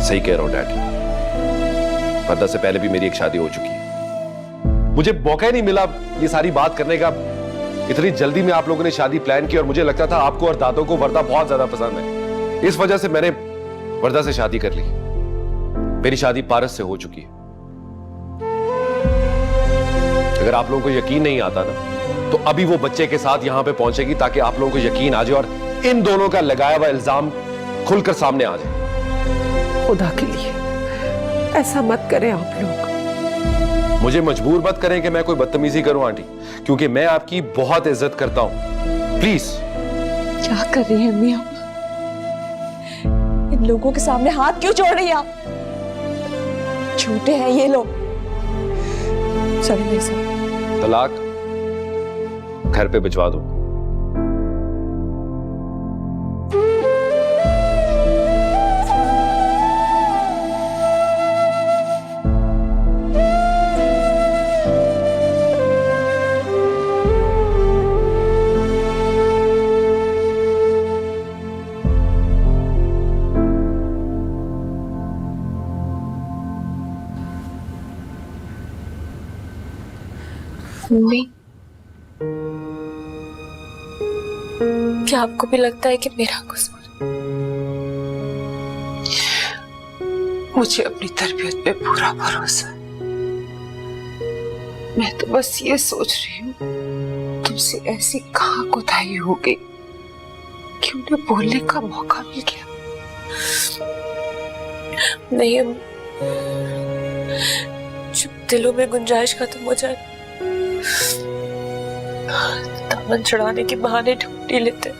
सही कह रहा हूं डैड, पर्दा से पहले भी मेरी एक शादी हो चुकी है। मुझे मौका ही नहीं मिला ये सारी बात करने का। इतनी जल्दी में आप लोगों ने शादी प्लान की और मुझे लगता था आपको और दादों को वर्दा बहुत ज्यादा पसंद है, इस वजह से मैंने वर्दा से शादी कर ली। मेरी शादी पारस से हो चुकी है। अगर आप लोगों को यकीन नहीं आता ना, तो अभी वो बच्चे के साथ यहां पे पहुंचेगी ताकि आप लोगों को यकीन आ जाए और इन दोनों का लगाया हुआ इल्जाम खुलकर सामने आ जाए। खुदा के लिए ऐसा मत करें आप लोग। मुझे मजबूर मत करें कि मैं कोई बदतमीजी करूं आंटी, क्योंकि मैं आपकी बहुत इज्जत करता हूं। प्लीज। क्या कर रही हैं अम्मी आप? इन लोगों के सामने हाथ क्यों जोड़ रही हैं आप? झूठे हैं ये लोग। चलिए मेरे साथ। तलाक घर पे भिजवा दो। मम्मी, क्या आपको भी लगता है कि मेरा कसूर? मुझे अपनी तरबियत पे पूरा भरोसा है। मैं तो बस ये सोच रही हूँ तुमसे ऐसी कहाँ कोताही हो गई कि उन्हें बोलने का मौका मिल गया। नहीं अम्मी, जब दिलों में गुंजाइश खत्म हो जाए दामन चढ़ाने के बहाने ढूंढ ही लेते।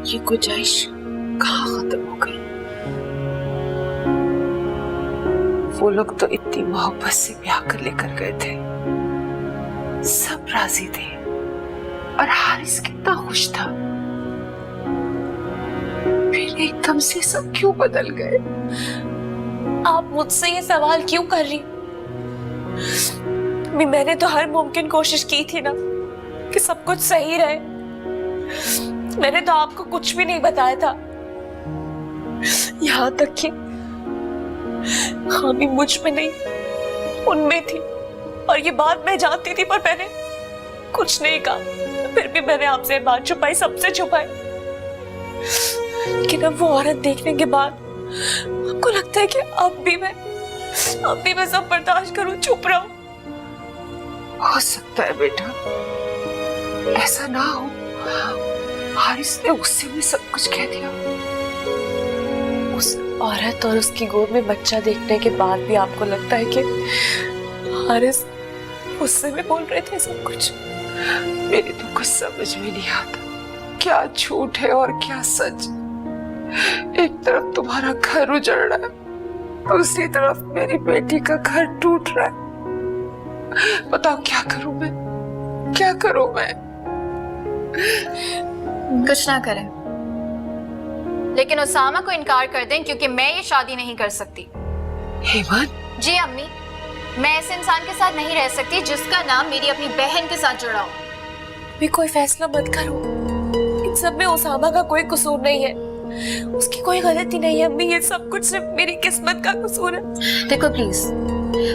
ये गुंजाइश कहाँ खत्म हो गई? वो लोग तो इतनी मोहब्बत से ब्याह कर लेकर गए थे, सब राजी थे और हारिस कितना खुश था। फिर एकदम से सब क्यों बदल गए? आप मुझसे ये सवाल क्यों कर रही? मैंने तो हर मुमकिन कोशिश की थी ना कि सब कुछ सही रहे। मैंने तो आपको कुछ भी नहीं बताया था, यहाँ तक कि खामी मुझ में नहीं उनमें थी, और ये बात मैं जानती थी, पर मैंने कुछ नहीं कहा। फिर भी मैंने आपसे बात छुपाई, सबसे छुपाई। लेकिन अब वो औरत देखने के बाद आपको लगता है कि अब भी मैं सब बर्दाश्त करूं, चुप रहूं? हो सकता है बेटा, ऐसा ना हो हारिस ने गुस्से में सब कुछ कह दिया। उस औरत और उसकी गोद में बच्चा देखने के बाद भी आपको लगता है कि हारिस गुस्से में बोल रहे थे सब कुछ? मेरी तो कुछ समझ में नहीं आता, क्या झूठ है और क्या सच। एक तरफ तुम्हारा घर उजड़ रहा है, दूसरी तरफ मेरी बेटी का घर टूट रहा है। बताओ क्या करूं मैं, क्या करूं मैं? कुछ ना करें, लेकिन उसामा को इनकार कर दें, क्योंकि मैं ये शादी नहीं कर सकती। हेमंत? जी अम्मी, मैं ऐसे इंसान के साथ नहीं रह सकती जिसका नाम मेरी अपनी बहन के साथ जुड़ा हो। भी कोई फैसला मत करो, इन सब में उसामा का कोई कसूर नहीं है, उसकी कोई गलती नहीं है अम्मी। ये सब कुछ सिर्फ मेरी किस्मत का कसूर है। देखो प्लीज,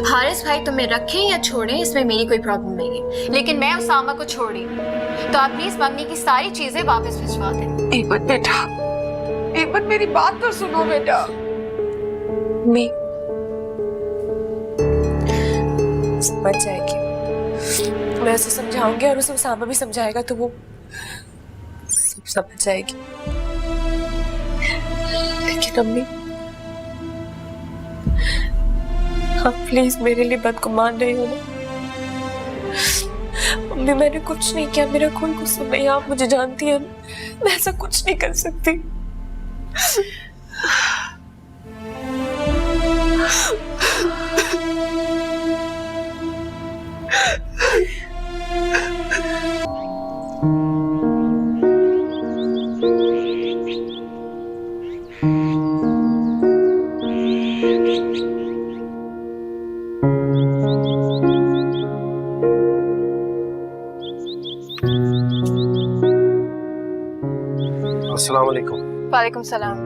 हारिस भाई तुम्हें रखें या छोड़ें इसमें मेरी कोई प्रॉब्लम नहीं है, लेकिन मैं उसामा को छोड़ रही हूँ, तो आप प्लीज मंगनी की सारी चीजें वापस भिजवा दें। हेमंत बेटा, हेमंत मेरी बात तो सुनो बेटा। मैं समझ जाएगी, मैं उसे समझाऊंगी और उसे उसामा भी समझाएगा, तो वो सब समझ जाएगी। लेकिन अम्मी, आप प्लीज मेरे लिए बदगुमान नहीं हो ना। अम्मी, मैंने कुछ नहीं किया, मेरा कोई कसूर नहीं, आप मुझे जानती हैं, मैं ऐसा कुछ नहीं कर सकती। अस्सलाम वालेकुम। वालेकुम सलाम।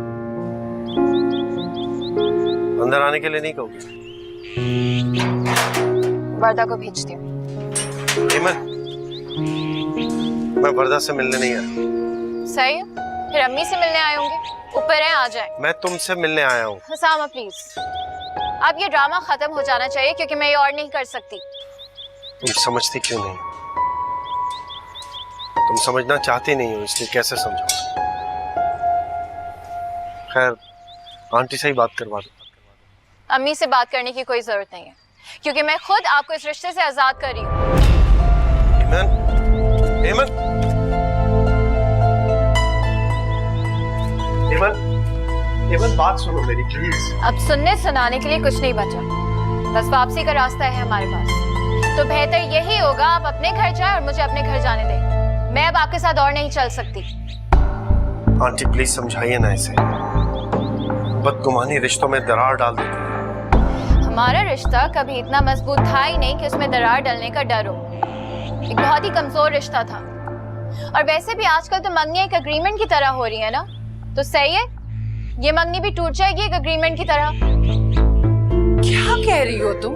अंदर आने के लिए नहीं कहोगे? वर्दा को भेजती हूँ। हेमन, मैं वर्दा से मिलने नहीं आया। सही है, फिर अम्मी से मिलने आए होंगे। ऊपर है, आ जाए। मैं तुमसे मिलने आया हूँ। हसामा प्लीज, अब ये ड्रामा खत्म हो जाना चाहिए क्योंकि मैं ये और नहीं कर सकती। तुम समझती क्यों नहीं? तुम समझना चाहती नहीं हो, इसलिए कैसे समझो? खैर, आंटी से ही बात करवा दो। अम्मी से बात करने की कोई जरूरत नहीं है क्योंकि मैं खुद आपको इस रिश्ते से आजाद कर रही हूँ। हेमन, हेमन, हेमन, हेमन, बात सुनो मेरी प्लीज। अब सुनने सुनाने के लिए कुछ नहीं बचा, बस वापसी का रास्ता है हमारे पास। तो बेहतर यही होगा आप अपने घर जाए और मुझे अपने घर जाने दें। मैं अब आपके साथ और नहीं चल सकती। आंटी प्लीज समझाइए ना इसे, बदगुमानी रिश्तों में दरार डाल देती है। हमारा रिश्ता कभी इतना मजबूत था ही नहीं कि उसमें दरार डलने का डर हो। एक बहुत ही कमजोर रिश्ता था। और वैसे भी आजकल तो मंगनी एक एग्रीमेंट की तरह हो रही है ना, तो सही है, ये मंगनी भी टूट जाएगी एक एग्रीमेंट की तरह। क्या कह रही हो तुम?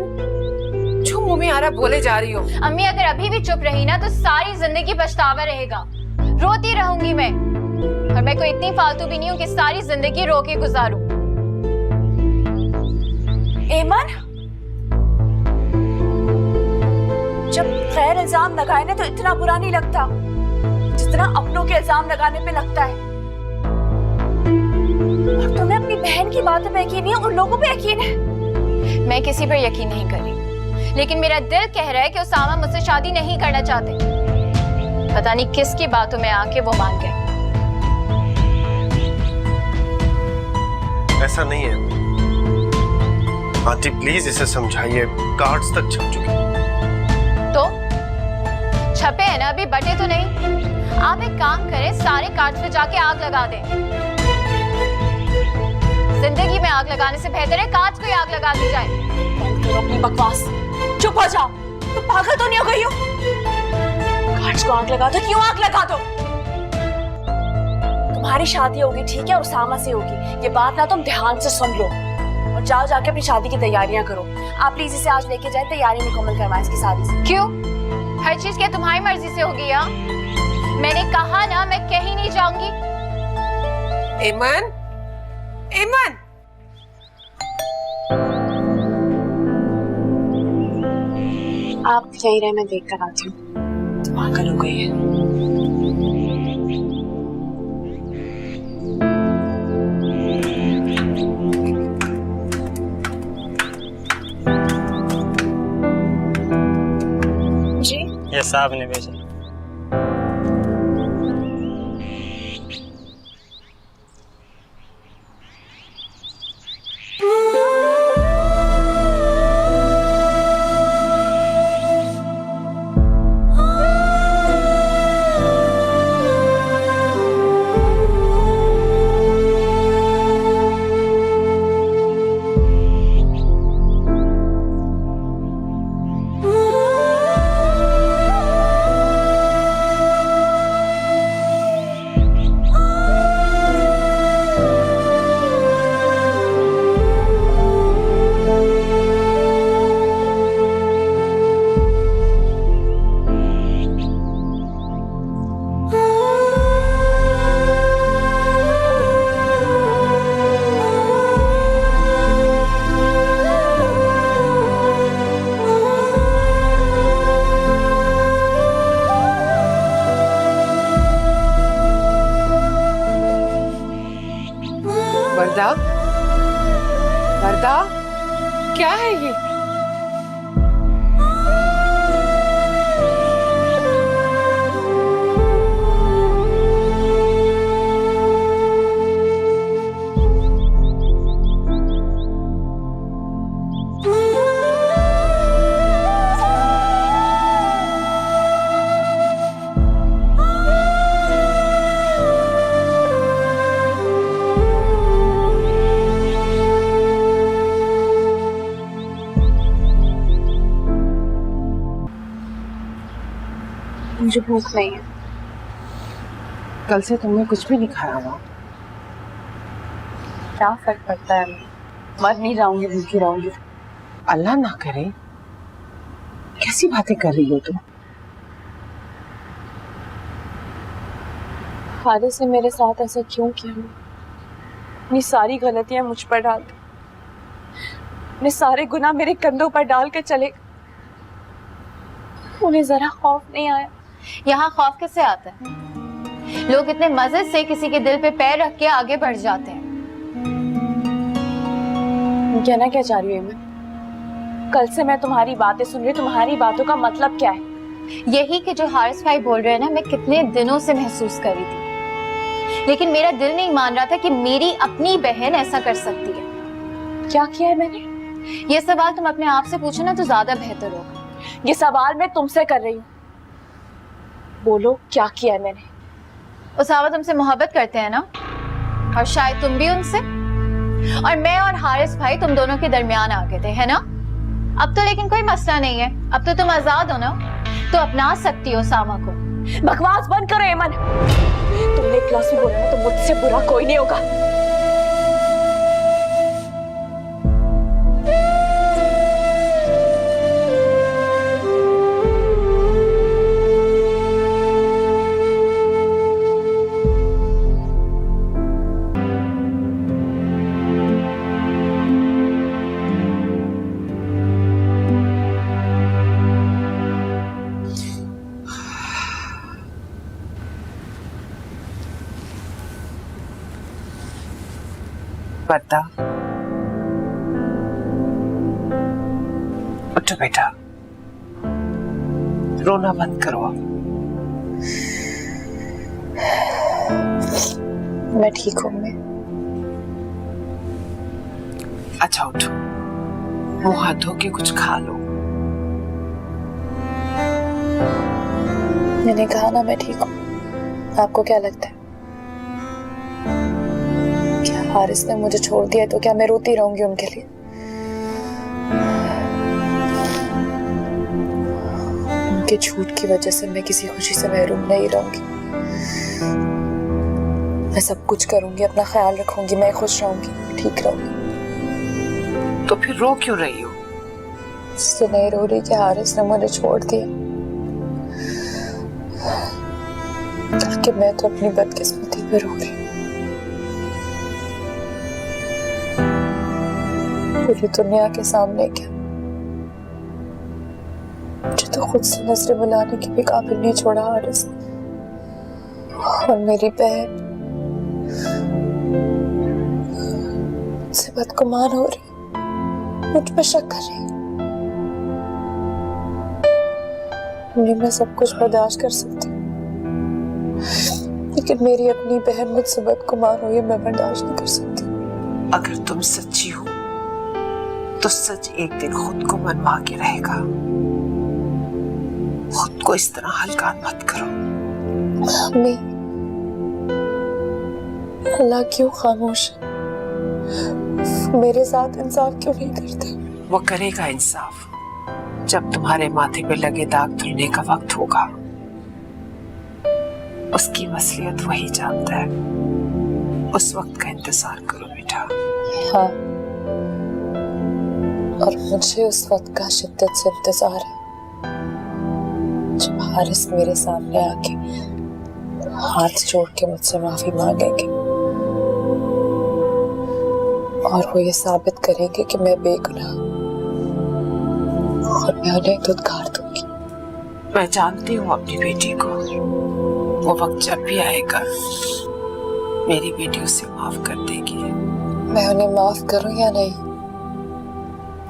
जो मुंह में आ रहा बोले जा रही हो। अम्मी अगर अभी भी चुप रही ना तो सारी जिंदगी पछतावा रहेगा, रोती रहूंगी मैं। और मैं कोई इतनी फालतू भी नहीं हूँ कि सारी जिंदगी रो के गुजारूं। एमन, जब खैर इल्जाम लगाए ना तो इतना बुरा नहीं लगता जितना अपनों के इल्जाम लगाने पे लगता है। और तुम्हें अपनी बहन की बातों पे यकीन नहीं है, उन लोगों पे यकीन है। मैं किसी पर यकीन नहीं कर रही, लेकिन मेरा दिल कह रहा है कि उसामा मुझसे शादी नहीं करना चाहते। पता नहीं किसकी बातों में आके वो मान गए। ऐसा नहीं है आंटी, प्लीज इसे समझाइए। कार्ड्स तक छप चुके हैं। तो छपे हैं ना, अभी बटे तो नहीं। आप एक काम करें, सारे कार्ड्स पे जाके आग लगा दें। जिंदगी में आग लगाने से बेहतर है कार्ड्स को ही आग लगा दी जाए। बंद करो अपनी बकवास, चुप हो जाओ। तुम पागल तो नहीं हो गई हो? कार्ड्स को आग लगा दो, क्यों आग लगा दो? तुम्हारी शादी होगी, ठीक है, उसामा से होगी। ये बात ना तुम ध्यान से सुन लो और जाओ जाके अपनी शादी की तैयारियां करो। आप प्लीज इसे आज लेके जाए, तैयारी मुकम्मल करवाएं इसकी शादी से। क्यों? हर चीज क्या तुम्हारी मर्जी से होगी या? मैंने कहा ना मैं कहीं नहीं जाऊंगी। एमन, एमन, आप यही रहे, मैं देख कर आती हूँ। पागल हो गई है। जी, ये साहब ने भेजा। वर्दा, वर्दा, क्या है ये? मुझे भूख नहीं है। कल से तुमने कुछ भी नहीं खाया हुआ। क्या फर्क पड़ता है, मर नहीं जाऊंगी, भूखी रहूंगी। अल्लाह ना करे, कैसी बातें कर रही हो तुम? हारिस ने मेरे साथ ऐसा क्यों किया? अपनी सारी गलतियां मुझ पर डाल दी, अपने सारे गुनाह मेरे कंधों पर डाल कर चले। उन्हें जरा खौफ नहीं आया। यहाँ खौफ किससे आता है? लोग इतने मजे से किसी के दिल पे पैर रख के आगे बढ़ जाते हैं। कहना क्या चाह रही हूँ मैं? कल से मैं तुम्हारी बातें सुन रही हूँ। तुम्हारी बातों का मतलब क्या है? यही कि जो हारिस भाई बोल रहे हैं ना, मैं कितने दिनों से महसूस कर रही थी, लेकिन मेरा दिल नहीं मान रहा था कि मेरी अपनी बहन ऐसा कर सकती है। क्या किया है मैंने? ये सवाल तुम अपने आप से पूछो ना तो ज्यादा बेहतर होगा। ये सवाल मैं तुमसे कर रही हूँ। बोलो क्या किया है मैंने? उसामा तुमसे मोहब्बत करते हैं ना, और शायद तुम भी उनसे, और मैं और हारिस भाई तुम दोनों के दरमियान आ गए थे, है ना? अब तो लेकिन कोई मसला नहीं है, अब तो तुम आजाद हो ना, तो अपना सकती हो उसामा को। बकवास बंद करो एमन। तुमने क्लास में बोला ना, तो मुझसे बुरा कोई नहीं होगा। बता, उठो बेटा, रोना बंद करो। मैं ठीक हूँ। मैं अच्छा उठो, मुंह हाथ धो के कुछ खा लो। मैंने कहा ना मैं ठीक हूँ। आपको क्या लगता है, क्या हारिस ने मुझे छोड़ दिया तो क्या मैं रोती रहूंगी उनके लिए? उनके झूठ की वजह से मैं किसी खुशी से महरूम नहीं रहूंगी। मैं सब कुछ करूंगी, अपना ख्याल रखूंगी, मैं खुश रहूंगी, ठीक रहूंगी। तो फिर रो क्यों रही हो? इसलिए नहीं रो रही कि हारिस ने मुझे छोड़ दिया, ताकि मैं तो अपनी बदकिस्मती पे रो रही। पूरी दुनिया के सामने क्या, मुझे तो खुद से नजरें बुलाने की भी काबिल नहीं छोड़ा हारिस ने। और मेरी बहन मुझसे बदगुमान हो रही, मुझ पर शक कर रही। मैं सब कुछ बर्दाश्त कर सकती हूँ, लेकिन मेरी अपनी बहन मुझसे बदगुमान हो, ये मैं बर्दाश्त नहीं कर सकती। अगर तुम सच्ची हो तो सच एक दिन खुद को मनवा के रहेगा। खुद को इस तरह हल्का मत करो। मम्मी, अल्लाह क्यों खामोश है? मेरे साथ इंसाफ क्यों नहीं करते? वो करेगा इंसाफ जब तुम्हारे माथे पे लगे दाग धुलने का वक्त होगा। उसकी मसलियत वही जानता है। उस वक्त का इंतजार करो बेटा। हाँ, और मुझे उस वक्त का शिद्दत से इंतजार है जब हारिस मेरे सामने आके हाथ जोड़ के मुझसे माफी मांगेंगे और वो ये साबित करेंगे कि मैं बेगुनाह और मैं उन्हें दुत्कार दूंगी। मैं जानती हूँ अपनी बेटी को। वो वक्त जब भी आएगा मेरी बेटी उसे माफ कर देगी। मैं उन्हें माफ करूं या नहीं,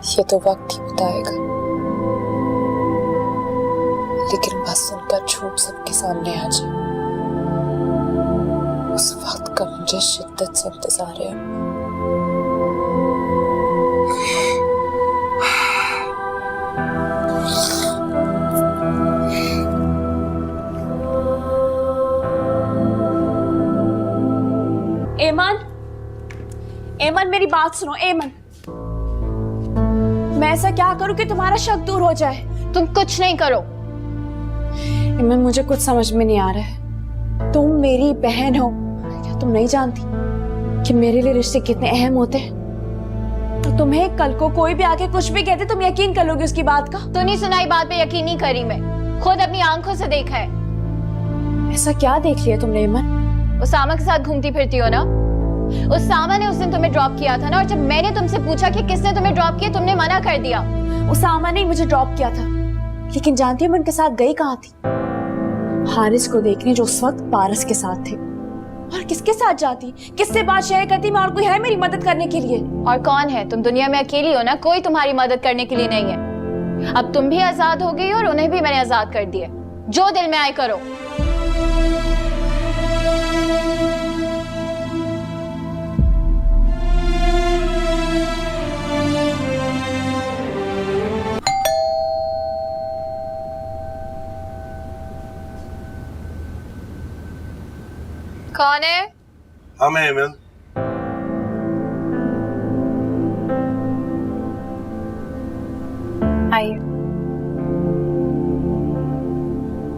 ये तो वक्त ही बताएगा। लेकिन बस उनका झूठ सबके सामने आ जाए, उस वक्त का मुझे शिद्दत से इंतजार है। एमन, एमन मेरी बात सुनो। एमन, मैं ऐसा क्या करूं कि तुम्हारा शक दूर हो जाए? तुम कुछ नहीं करो। एमन, मुझे कुछ समझ में नहीं आ रहा है। तुम मेरी बहन हो, क्या तुम नहीं जानती कि मेरे लिए रिश्ते कितने अहम होते हैं? तो तुम्हें कल को कोई भी आके कुछ भी कहते तुम यकीन कर लोगे उसकी बात का? तो नहीं सुनाई बात पे यकीन नहीं करी, मैं खुद अपनी आंखों से देखा है। ऐसा क्या देख लिया तुमने ईमन? उसामा के साथ घूमती फिरती हो ना। उसामा ने उस दिन तुम्हें ड्रॉप किया था ना, और जब मैंने तुमसे पूछा कि किसने तुम्हें ड्रॉप किया, तुमने मना कर दिया। उसामा ने मुझे ड्रॉप किया था, लेकिन जानती हो मैं उनके साथ गई कहाँ थी? हारिस को देखने, जो उस वक्त पारस के साथ थे। और किसके साथ जाती, किससे बात शेयर करती मैं? और कोई है मेरी मदद करने के लिए? और कौन है? तुम दुनिया में अकेली हो ना, कोई तुम्हारी मदद करने के लिए नहीं है। अब तुम भी आजाद हो गई और उन्हें भी मैंने आजाद कर दिया। जो दिल में आए करो। कौन है? हाँ मैं ईमन। आइए।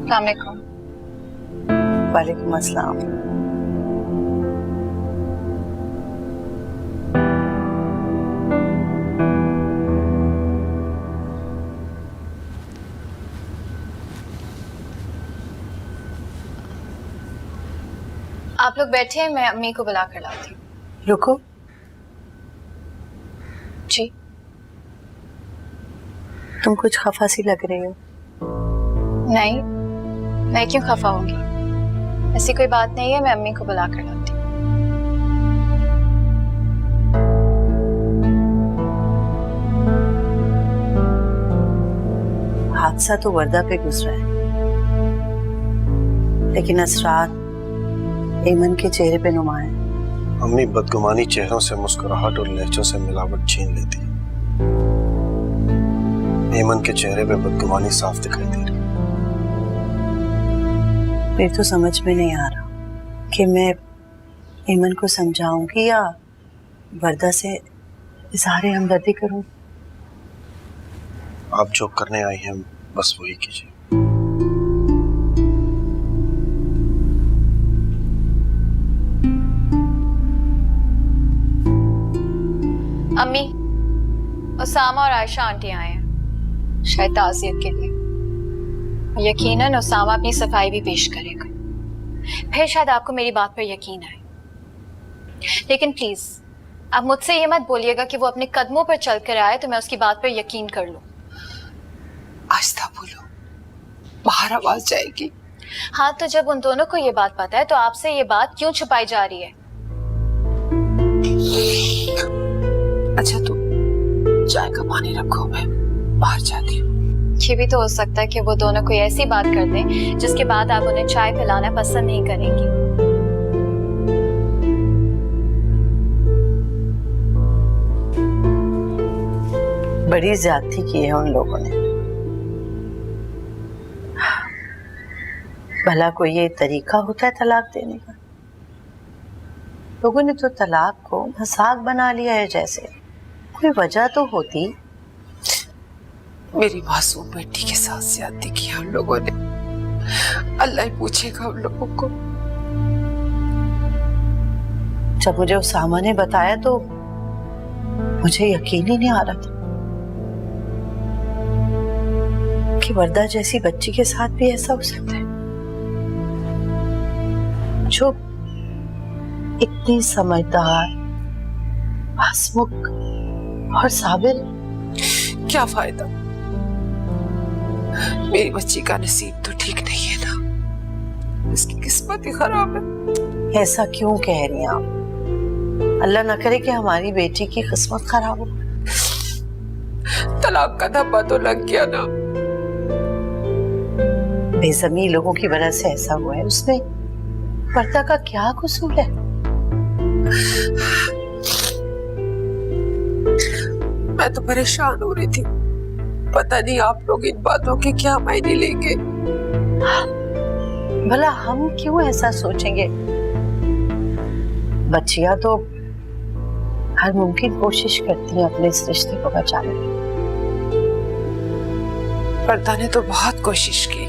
अस्सलाम वालेकुम। वालेकुम अस्सलाम। आप लोग बैठे हैं, मैं अम्मी को बुला कर लाती हूँ। रुको, जी। तुम कुछ खफा सी लग रही हो। नहीं, मैं क्यों खफा होंगी? ऐसी कोई बात नहीं है, मैं अम्मी को बुला कर लाती हूँ। हादसा तो वर्दा पे गुजरा है, लेकिन असरात ईमन के चेहरे पे नुमा है। अम्मी बदगुमानी चेहरों से मुस्कुराहट और लहजों से मिलावट छीन लेती है। ईमन के चेहरे पे बदगुमानी साफ दिखाई दे रही। मेरे तो समझ में नहीं आ रहा कि मैं ईमन को समझाऊंगी या वर्दा से इज़हार हमदर्दी करूं। आप जो करने आई हैं बस वही कीजिए। अम्मी, उसामा और आयशा आंटी आए हैं, शायद ताज़ियत के लिए। यकीनन उसामा अपनी सफाई भी पेश करेगा, फिर शायद आपको मेरी बात पर यकीन आए। लेकिन प्लीज आप मुझसे ये मत बोलिएगा कि वो अपने कदमों पर चल कर आए तो मैं उसकी बात पर यकीन कर लूं। आहिस्ता बोलो, बाहर आवाज जाएगी। हाँ, तो जब उन दोनों को ये बात पता है तो आपसे ये बात क्यों छुपाई जा रही है? अच्छा तुम चाय का पानी रखो, मैं बाहर जाती हूँ। ये भी तो हो सकता है कि वो दोनों कोई ऐसी बात कर दें जिसके बाद आप उन्हें चाय पिलाना पसंद नहीं करेंगी। बड़ी ज्यादती की है उन लोगों ने। भला कोई ये तरीका होता है तलाक देने का? लोगों ने तो तलाक को मजाक बना लिया है, जैसे कोई वजह तो होती। मेरी मासूम बेटी के साथ ज्यादती की हम लोगों ने। अल्लाह ही पूछेगा हम लोगों को। जब मुझे उसामा ने बताया तो मुझे यकीन ही नहीं आ रहा था कि वर्दा जैसी बच्ची के साथ भी ऐसा हो सकता है, जो इतनी समझदार, हंसमुख और साबिर। क्या फायदा, मेरी बच्ची का नसीब तो ठीक नहीं है ना, इसकी किस्मत ही खराब है। ऐसा क्यों कह रही हैं आप? अल्लाह ना करे कि हमारी बेटी की किस्मत खराब हो। तलाक का धब्बा तो लग गया ना। बेज़मीन लोगों की वजह से ऐसा हुआ है, उसमें वर्दा का क्या कसूर है? मैं तो परेशान हो रही थी, पता नहीं आप लोग इन बातों के क्या मायने लेंगे। भला हम क्यों ऐसा सोचेंगे? बच्चियां तो हर मुमकिन कोशिश करती हैं अपने इस रिश्ते को बचाने की। पर्दा ने तो बहुत कोशिश की,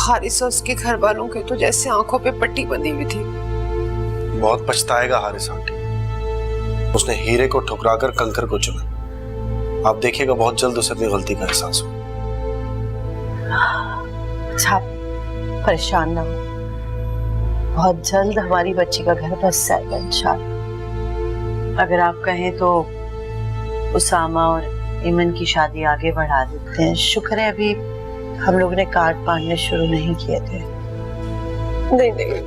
हारिस और उसके घर वालों के तो जैसे आंखों पे पट्टी बंधी हुई थी। बहुत पछताएगा हारिस आंटी। उसने हीरे को ठुकराकर कंकर को चुना। आप देखिएगा बहुत जल्द उसे अपनी गलती का एहसास हो। अच्छा, परेशान ना हो, बहुत जल्द हमारी बच्ची का घर बस जाएगा इंशाल्लाह। अगर आप कहें तो उसामा और ईमन की शादी आगे बढ़ा देते हैं। शुक्र है अभी हम लोगों ने कार्ड बांटने शुरू नहीं किए थे। नहीं नहीं,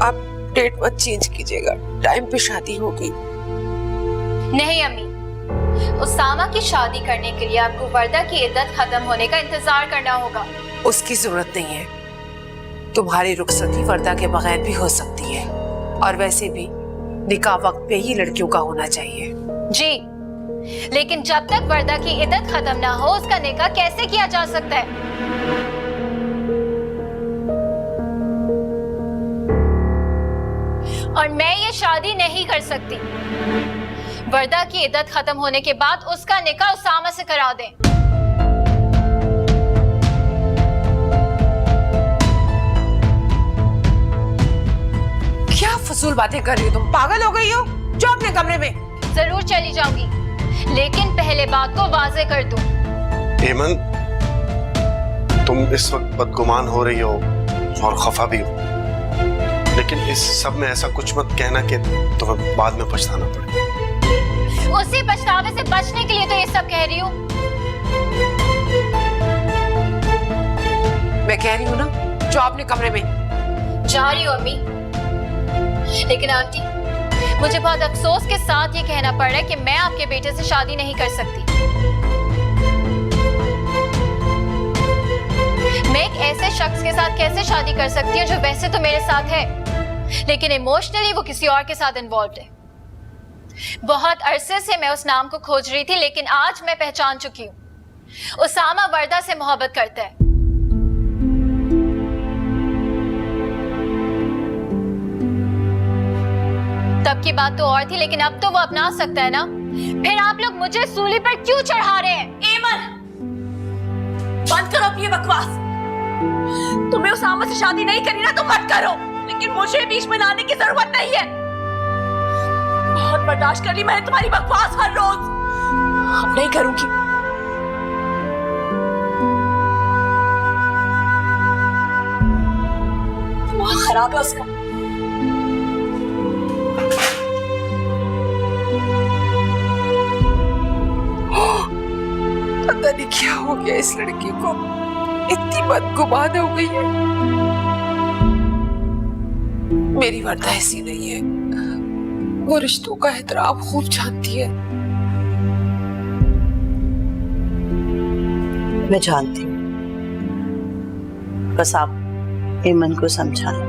आप डेट मत चेंज कीजिएगा, टाइम पे शादी होगी। नहीं अम्मी, उसामा की शादी करने के लिए आपको वर्दा की इद्दत खत्म होने का इंतजार करना होगा। उसकी जरूरत नहीं है, तुम्हारी रुखसती वर्दा के बगैर भी हो सकती है। और वैसे भी निकाह वक्त पे ही लड़कियों का होना चाहिए। जी, लेकिन जब तक वर्दा की इद्दत खत्म ना हो उसका निकाह कैसे किया जा सकता है? और मैं ये शादी नहीं कर सकती। वर्दा की इद्दत खत्म होने के बाद उसका निकाह उसामा से करा दें। क्या फजूल बातें कर रही हो तुम? पागल हो गई हो? जो अपने कमरे में। जरूर चली जाऊंगी, लेकिन पहले बात को वाजे कर दूं। ईमन, तुम इस वक्त बदगुमान हो रही हो और खफा भी हो, लेकिन इस सब में ऐसा कुछ मत कहना कि तुम्हें बाद में पछताना पड़े। उसी पछतावे से बचने के लिए तो ये सब कह रही हूँ। मैं कह रही हूँ ना, जो अपने कमरे में। जा रही हूँ अम्मी, लेकिन आंटी मुझे बहुत अफसोस के साथ ये कहना पड़ रहा है कि मैं आपके बेटे से शादी नहीं कर सकती। मैं एक ऐसे शख्स के साथ कैसे शादी कर सकती हूँ जो वैसे तो मेरे साथ है, लेकिन इमोशनली वो किसी और के साथ इन्वॉल्व है। बहुत अरसे से मैं उस नाम को खोज रही थी, लेकिन आज मैं पहचान चुकी हूँ। उसामा वर्दा से मोहब्बत करता है। तब की बात तो और थी, लेकिन अब तो वो अपना सकता है ना। फिर आप लोग मुझे सूली पर क्यों चढ़ा रहे हैं? ईमन, बंद करो अपनी बकवास। तुम्हें उसामा से शादी नहीं करनी ना तो मत करो, लेकिन मुझे बीच में लाने की जरूरत नहीं है। बहुत बर्दाश्त कर ली मैंने तुम्हारी बकवास हर रोज, अब नहीं करूंगी। दिमाग खराब है उसका। पता नहीं क्या हो गया इस लड़की को, इतनी बदगुमान हो गई है। मेरी वर्दा ऐसी नहीं है, वो रिश्तों का एहतराम खूब जानती है। मैं जानती हूँ, बस आप ईमन को समझाएं।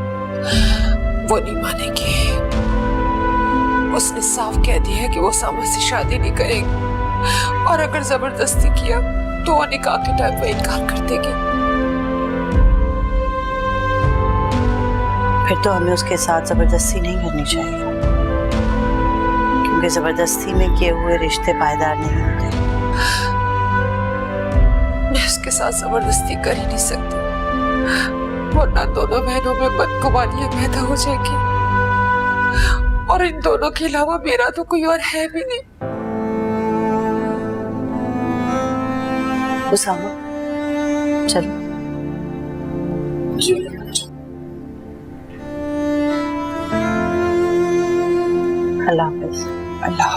वो नहीं मानेगी। उसने साफ कह दिया है कि वो उसामा से शादी नहीं करेगी, और अगर जबरदस्ती किया तो वो निकाह के टाइम पे इनकार कर देगी। फिर तो हमें उसके साथ जबरदस्ती नहीं करनी चाहिए, क्योंकि जबरदस्ती में किए हुए रिश्ते पायदार नहीं होते। मैं उसके साथ जबरदस्ती कर ही नहीं सकती, वरना दोनों बहनों में बदगुमानियां पैदा हो जाएगी, और इन दोनों के अलावा मेरा तो कोई और है भी नहीं। उसामा, चलो। अल्लाह हाफिज। अल्लाह